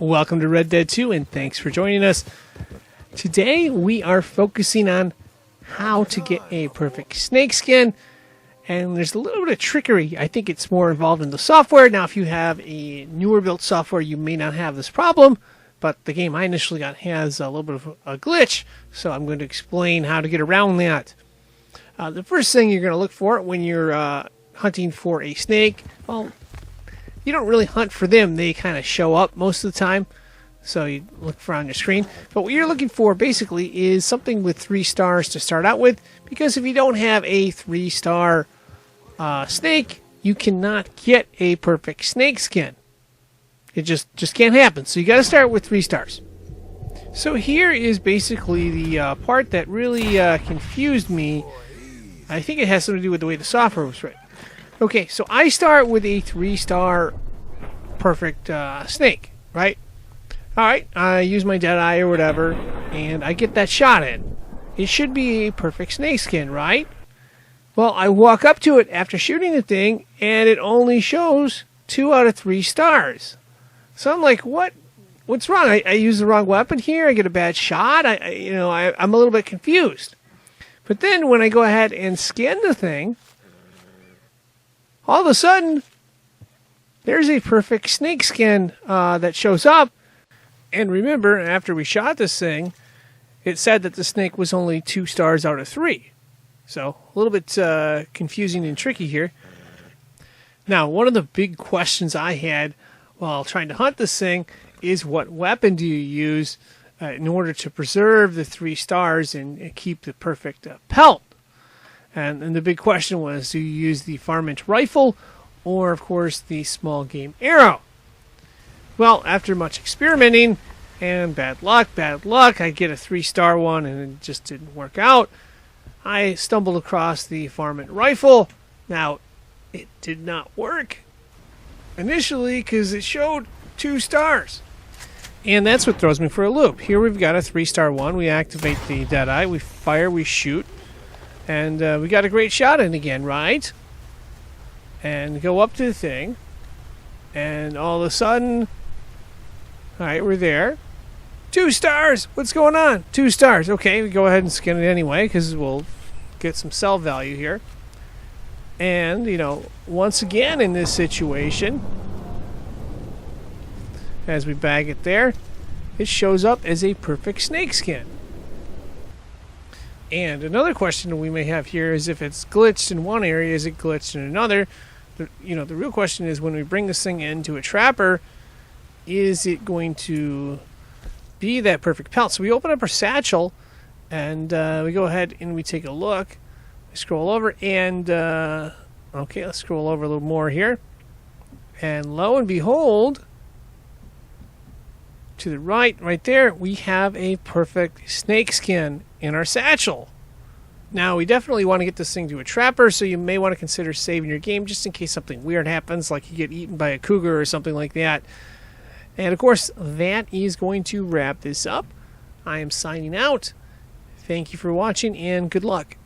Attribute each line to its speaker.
Speaker 1: Welcome to Red Dead 2 and thanks for joining us. Today we are focusing on how to get a perfect snakeskin, and there's a little bit of trickery. I think it's more involved in the software. Now if you have a newer built software you may not have this problem, but the game I initially got has a little bit of a glitch, so I'm going to explain how to get around that. The first thing you're going to look for when you're hunting for a snake, well, you don't really hunt for them. They kind of show up most of the time, so you look for on your screen. But what you're looking for basically is something with 3 stars to start out with, because if you don't have a 3-star snake, you cannot get a perfect snakeskin. It just can't happen. So you got to start with 3 stars. So here is basically the part that really confused me. I think it has something to do with the way the software was written. Okay, so I start with a 3-star perfect snake, right? Alright, I use my Deadeye or whatever, and I get that shot in. It should be a perfect snakeskin, right? Well, I walk up to it after shooting the thing, and it only shows 2 out of 3 stars. So I'm like, what's wrong? I use the wrong weapon here? I get a bad shot? I'm a little bit confused. But then when I go ahead and scan the thing, all of a sudden, there's a perfect snakeskin that shows up. And remember, after we shot this thing, it said that the snake was only 2 stars out of 3. So, a little bit confusing and tricky here. Now, one of the big questions I had while trying to hunt this thing is, what weapon do you use in order to preserve the 3 stars and keep the perfect pelt? And the big question was, do you use the varmint rifle or, of course, the small game arrow? Well, after much experimenting and bad luck, I get a 3-star one and it just didn't work out. I stumbled across the varmint rifle. Now, it did not work initially because it showed 2 stars. And that's what throws me for a loop. Here we've got a 3-star one. We activate the Deadeye, we fire, we shoot. And we got a great shot in again, right? And go up to the thing. And all of a sudden, alright, we're there. 2 stars! What's going on? 2 stars. Okay, we go ahead and skin it anyway, because we'll get some sell value here. And, once again in this situation, as we bag it there, it shows up as a perfect snakeskin. And another question we may have here is, if it's glitched in one area, is it glitched in another? The real question is, when we bring this thing into a trapper, is it going to be that perfect pelt? So we open up our satchel, and we go ahead and we take a look. We scroll over, and okay, let's scroll over a little more here. And lo and behold, to the right there, we have a perfect snakeskin in our satchel. Now, we definitely want to get this thing to a trapper, so you may want to consider saving your game just in case something weird happens, like you get eaten by a cougar or something like that. And of course, that is going to wrap this up. I am signing out. Thank you for watching, and good luck.